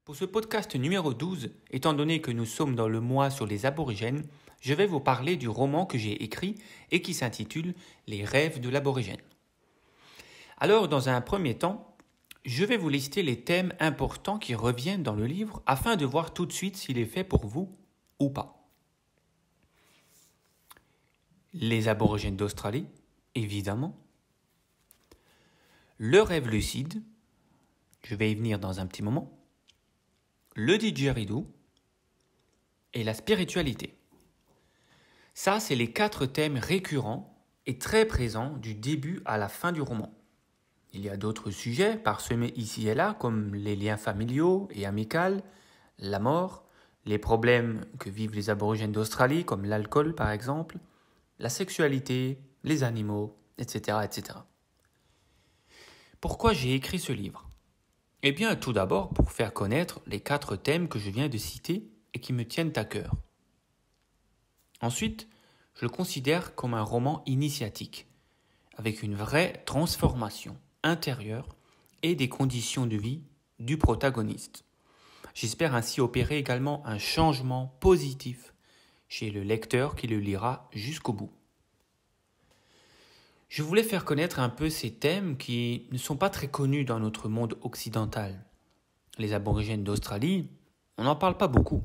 Pour ce podcast numéro 12, étant donné que nous sommes dans le mois sur les aborigènes, je vais vous parler du roman que j'ai écrit et qui s'intitule Les rêves de l'aborigène. Alors, dans un premier temps, je vais vous lister les thèmes importants qui reviennent dans le livre afin de voir tout de suite s'il est fait pour vous ou pas. Les aborigènes d'Australie, évidemment. Le rêve lucide, je vais y venir dans un petit moment. Le didgeridoo et la spiritualité. Ça, c'est les 4 thèmes récurrents et très présents du début à la fin du roman. Il y a d'autres sujets parsemés ici et là, comme les liens familiaux et amicaux, la mort, les problèmes que vivent les aborigènes d'Australie, comme l'alcool par exemple, la sexualité, les animaux, etc., etc. Pourquoi j'ai écrit ce livre ? Eh bien, tout d'abord, pour faire connaître les 4 thèmes que je viens de citer et qui me tiennent à cœur. Ensuite, je le considère comme un roman initiatique, avec une vraie transformation intérieure et des conditions de vie du protagoniste. J'espère ainsi opérer également un changement positif chez le lecteur qui le lira jusqu'au bout. Je voulais faire connaître un peu ces thèmes qui ne sont pas très connus dans notre monde occidental. Les aborigènes d'Australie, on n'en parle pas beaucoup.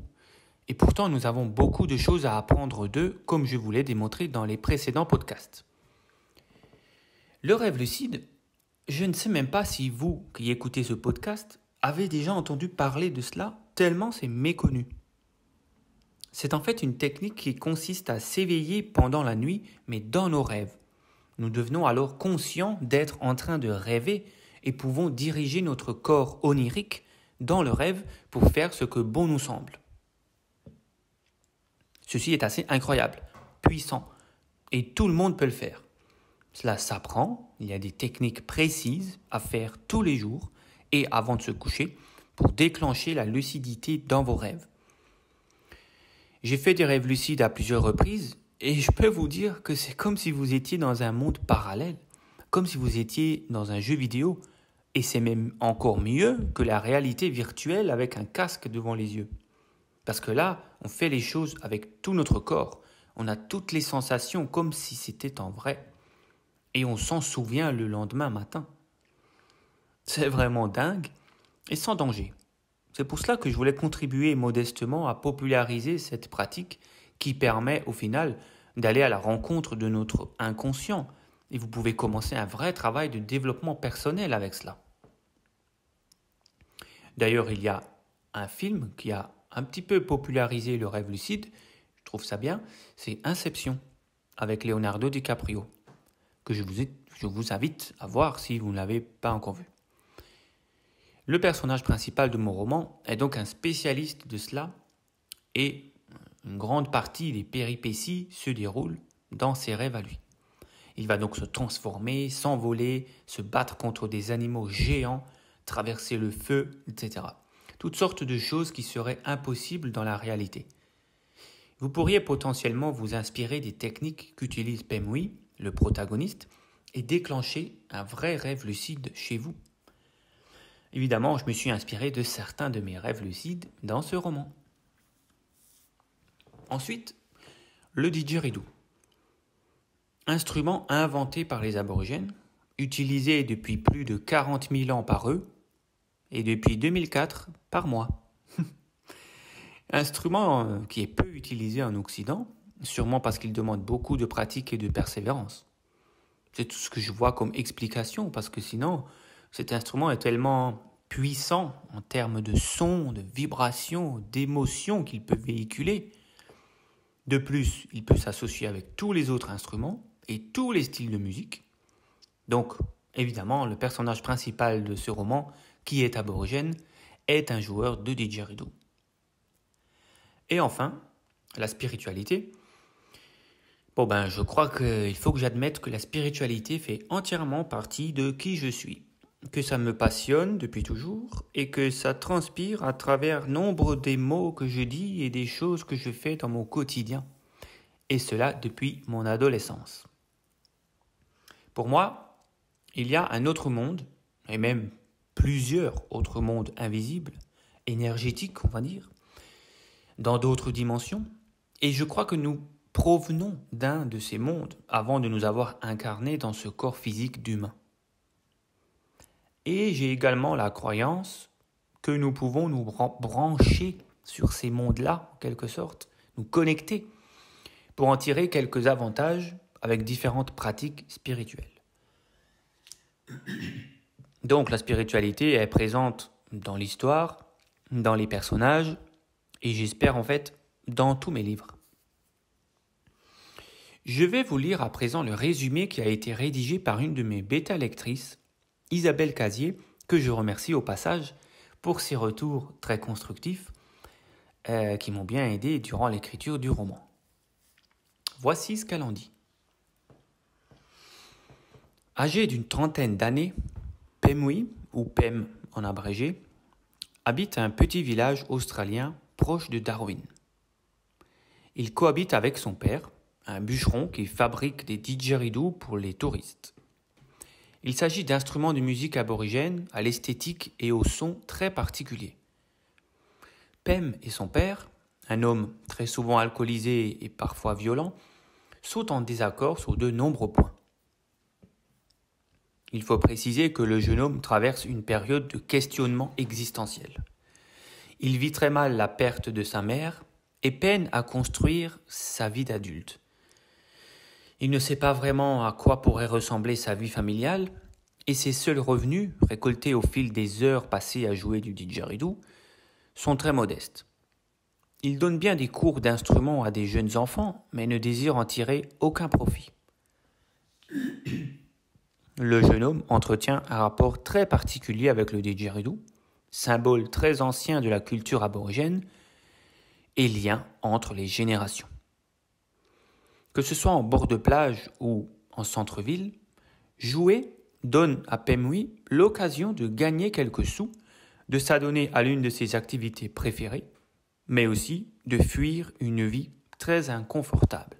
Et pourtant, nous avons beaucoup de choses à apprendre d'eux, comme je vous l'ai démontré dans les précédents podcasts. Le rêve lucide, je ne sais même pas si vous, qui écoutez ce podcast, avez déjà entendu parler de cela, tellement c'est méconnu. C'est en fait une technique qui consiste à s'éveiller pendant la nuit, mais dans nos rêves. Nous devenons alors conscients d'être en train de rêver et pouvons diriger notre corps onirique dans le rêve pour faire ce que bon nous semble. Ceci est assez incroyable, puissant, et tout le monde peut le faire. Cela s'apprend, il y a des techniques précises à faire tous les jours et avant de se coucher pour déclencher la lucidité dans vos rêves. J'ai fait des rêves lucides à plusieurs reprises et je peux vous dire que c'est comme si vous étiez dans un monde parallèle, comme si vous étiez dans un jeu vidéo, et c'est même encore mieux que la réalité virtuelle avec un casque devant les yeux. Parce que là, on fait les choses avec tout notre corps, on a toutes les sensations comme si c'était en vrai, et on s'en souvient le lendemain matin. C'est vraiment dingue et sans danger. C'est pour cela que je voulais contribuer modestement à populariser cette pratique qui permet au final d'aller à la rencontre de notre inconscient. Et vous pouvez commencer un vrai travail de développement personnel avec cela. D'ailleurs, il y a un film qui a un petit peu popularisé le rêve lucide, je trouve ça bien, c'est Inception, avec Leonardo DiCaprio, que je vous invite à voir si vous ne l'avez pas encore vu. Le personnage principal de mon roman est donc un spécialiste de cela et une grande partie des péripéties se déroulent dans ses rêves à lui. Il va donc se transformer, s'envoler, se battre contre des animaux géants, traverser le feu, etc. Toutes sortes de choses qui seraient impossibles dans la réalité. Vous pourriez potentiellement vous inspirer des techniques qu'utilise Pemui, le protagoniste, et déclencher un vrai rêve lucide chez vous. Évidemment, je me suis inspiré de certains de mes rêves lucides dans ce roman. Ensuite, le didgeridoo. Instrument inventé par les aborigènes, utilisé depuis plus de 40 000 ans par eux, et depuis 2004 par moi. Instrument qui est peu utilisé en Occident, sûrement parce qu'il demande beaucoup de pratique et de persévérance. C'est tout ce que je vois comme explication, parce que sinon, cet instrument est tellement puissant en termes de son, de vibration, d'émotion qu'il peut véhiculer. De plus, il peut s'associer avec tous les autres instruments et tous les styles de musique. Donc, évidemment, le personnage principal de ce roman, qui est aborigène, est un joueur de didgeridoo. Et enfin, la spiritualité. Je crois qu'il faut que j'admette que la spiritualité fait entièrement partie de qui je suis, que ça me passionne depuis toujours et que ça transpire à travers nombre des mots que je dis et des choses que je fais dans mon quotidien, et cela depuis mon adolescence. Pour moi, il y a un autre monde, et même plusieurs autres mondes invisibles, énergétique, on va dire, dans d'autres dimensions. Et je crois que nous provenons d'un de ces mondes avant de nous avoir incarnés dans ce corps physique d'humain. Et j'ai également la croyance que nous pouvons nous brancher sur ces mondes-là, en quelque sorte, nous connecter pour en tirer quelques avantages avec différentes pratiques spirituelles. Donc la spiritualité est présente dans l'histoire, dans les personnages, et j'espère en fait dans tous mes livres. Je vais vous lire à présent le résumé qui a été rédigé par une de mes bêta-lectrices, Isabelle Casier, que je remercie au passage pour ses retours très constructifs qui m'ont bien aidé durant l'écriture du roman. Voici ce qu'elle en dit. Âgé d'une trentaine d'années, Pemui, ou Pem en abrégé, habite un petit village australien proche de Darwin. Il cohabite avec son père, un bûcheron qui fabrique des didgeridoo pour les touristes. Il s'agit d'instruments de musique aborigène à l'esthétique et au son très particuliers. Pem et son père, un homme très souvent alcoolisé et parfois violent, sont en désaccord sur de nombreux points. Il faut préciser que le jeune homme traverse une période de questionnement existentiel. Il vit très mal la perte de sa mère et peine à construire sa vie d'adulte. Il ne sait pas vraiment à quoi pourrait ressembler sa vie familiale et ses seuls revenus, récoltés au fil des heures passées à jouer du didgeridoo, sont très modestes. Il donne bien des cours d'instruments à des jeunes enfants, mais ne désire en tirer aucun profit. Le jeune homme entretient un rapport très particulier avec le didgeridoo, symbole très ancien de la culture aborigène et lien entre les générations. Que ce soit en bord de plage ou en centre-ville, jouer donne à Pemui l'occasion de gagner quelques sous, de s'adonner à l'une de ses activités préférées, mais aussi de fuir une vie très inconfortable.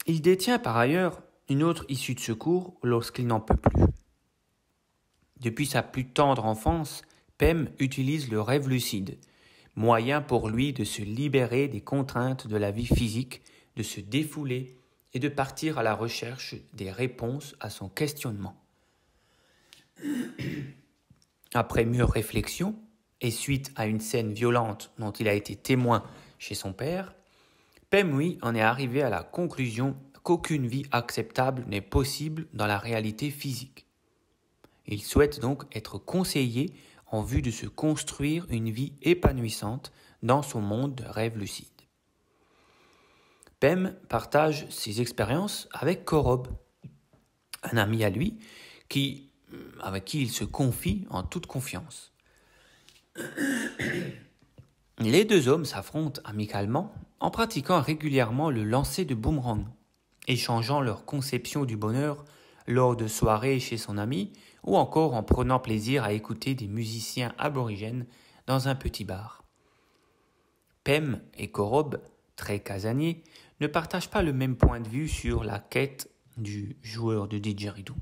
Il détient par ailleurs une autre issue de secours lorsqu'il n'en peut plus. Depuis sa plus tendre enfance, Pem utilise le rêve lucide, moyen pour lui de se libérer des contraintes de la vie physique, de se défouler et de partir à la recherche des réponses à son questionnement. Après mûre réflexion, et suite à une scène violente dont il a été témoin chez son père, Pemui en est arrivé à la conclusion qu'aucune vie acceptable n'est possible dans la réalité physique. Il souhaite donc être conseillé en vue de se construire une vie épanouissante dans son monde de rêve lucide. Pem partage ses expériences avec Korob, un ami à lui avec qui il se confie en toute confiance. Les deux hommes s'affrontent amicalement en pratiquant régulièrement le lancer de boomerang, échangeant leur conception du bonheur lors de soirées chez son ami ou encore en prenant plaisir à écouter des musiciens aborigènes dans un petit bar. Pem et Korob, très casaniers, ne partagent pas le même point de vue sur la quête du joueur de didgeridoo.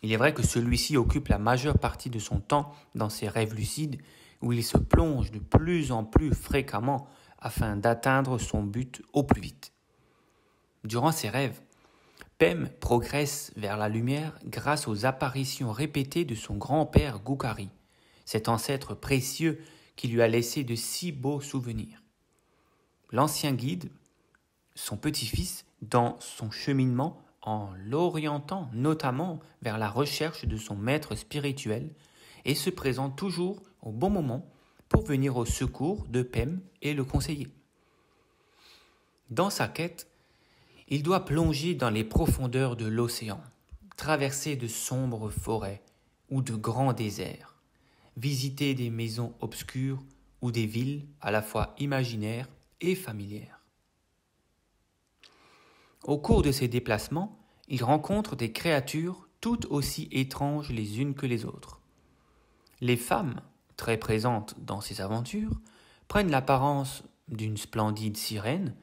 Il est vrai que celui-ci occupe la majeure partie de son temps dans ses rêves lucides où il se plonge de plus en plus fréquemment afin d'atteindre son but au plus vite. Durant ses rêves, Pem progresse vers la lumière grâce aux apparitions répétées de son grand-père Gukari, cet ancêtre précieux qui lui a laissé de si beaux souvenirs. L'ancien guide son petit-fils dans son cheminement en l'orientant notamment vers la recherche de son maître spirituel et se présente toujours au bon moment pour venir au secours de Pem et le conseiller. Dans sa quête, il doit plonger dans les profondeurs de l'océan, traverser de sombres forêts ou de grands déserts, visiter des maisons obscures ou des villes à la fois imaginaires et familières. Au cours de ces déplacements, il rencontre des créatures toutes aussi étranges les unes que les autres. Les femmes, très présentes dans ces aventures, prennent l'apparence d'une splendide sirène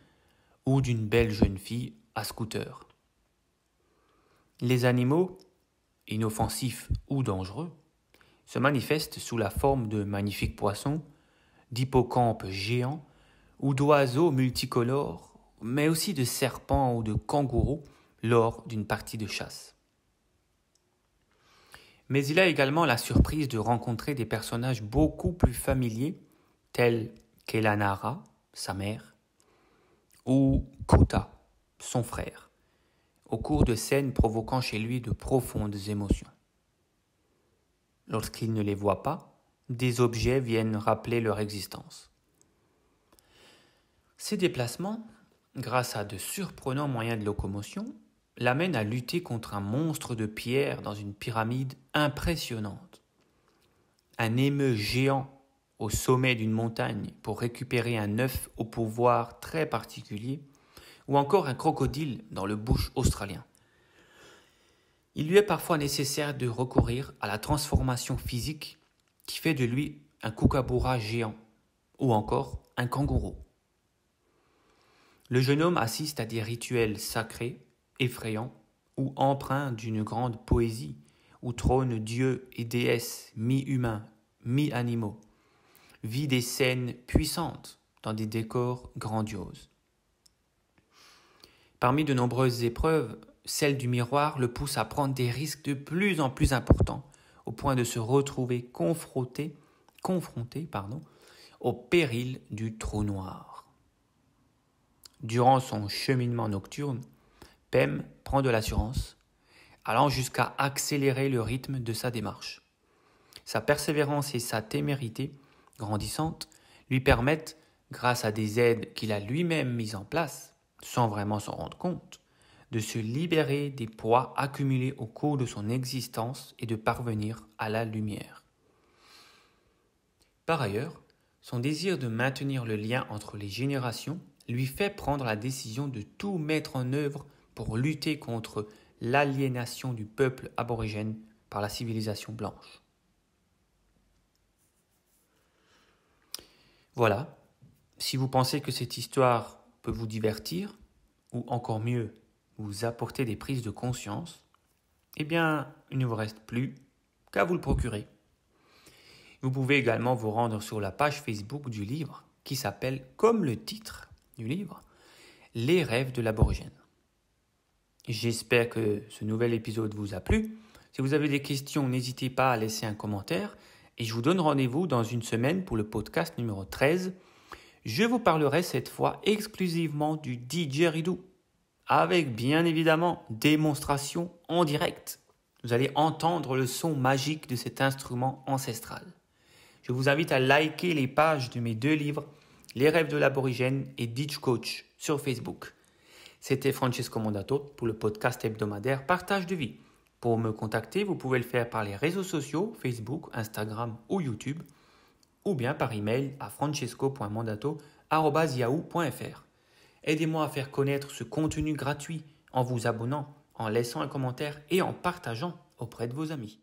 ou d'une belle jeune fille à scooter. Les animaux, inoffensifs ou dangereux, se manifestent sous la forme de magnifiques poissons, d'hippocampes géants ou d'oiseaux multicolores, mais aussi de serpents ou de kangourous lors d'une partie de chasse. Mais il a également la surprise de rencontrer des personnages beaucoup plus familiers, tels qu'Elanara, sa mère, ou Kota, son frère, au cours de scènes provoquant chez lui de profondes émotions. Lorsqu'il ne les voit pas, des objets viennent rappeler leur existence. Ces déplacements, grâce à de surprenants moyens de locomotion, l'amènent à lutter contre un monstre de pierre dans une pyramide impressionnante. Un émeu géant au sommet d'une montagne pour récupérer un œuf au pouvoir très particulier, ou encore un crocodile dans le bush australien. Il lui est parfois nécessaire de recourir à la transformation physique qui fait de lui un kookaburra géant, ou encore un kangourou. Le jeune homme assiste à des rituels sacrés, effrayants, ou empreints d'une grande poésie, où trônent dieux et déesses mi-humains, mi-animaux, vit des scènes puissantes dans des décors grandioses. Parmi de nombreuses épreuves, celle du miroir le pousse à prendre des risques de plus en plus importants, au point de se retrouver confronté au péril du trou noir. Durant son cheminement nocturne, Pem prend de l'assurance, allant jusqu'à accélérer le rythme de sa démarche. Sa persévérance et sa témérité grandissante lui permettent, grâce à des aides qu'il a lui-même mises en place, sans vraiment s'en rendre compte, de se libérer des poids accumulés au cours de son existence et de parvenir à la lumière. Par ailleurs, son désir de maintenir le lien entre les générations lui fait prendre la décision de tout mettre en œuvre pour lutter contre l'aliénation du peuple aborigène par la civilisation blanche. Voilà, si vous pensez que cette histoire peut vous divertir, ou encore mieux, vous apporter des prises de conscience, eh bien, il ne vous reste plus qu'à vous le procurer. Vous pouvez également vous rendre sur la page Facebook du livre qui s'appelle, comme le titre du livre, « Les rêves de l'aborigène ». J'espère que ce nouvel épisode vous a plu. Si vous avez des questions, n'hésitez pas à laisser un commentaire et je vous donne rendez-vous dans une semaine pour le podcast numéro 13. Je vous parlerai cette fois exclusivement du didgeridoo, avec bien évidemment démonstration en direct. Vous allez entendre le son magique de cet instrument ancestral. Je vous invite à liker les pages de mes 2 livres, Les rêves de l'aborigène et Didge Coach sur Facebook. C'était Francesco Mondato pour le podcast hebdomadaire Partage de vie. Pour me contacter, vous pouvez le faire par les réseaux sociaux, Facebook, Instagram ou YouTube, ou bien par email à francesco.mondato@yahoo.fr. Aidez-moi à faire connaître ce contenu gratuit en vous abonnant, en laissant un commentaire et en partageant auprès de vos amis.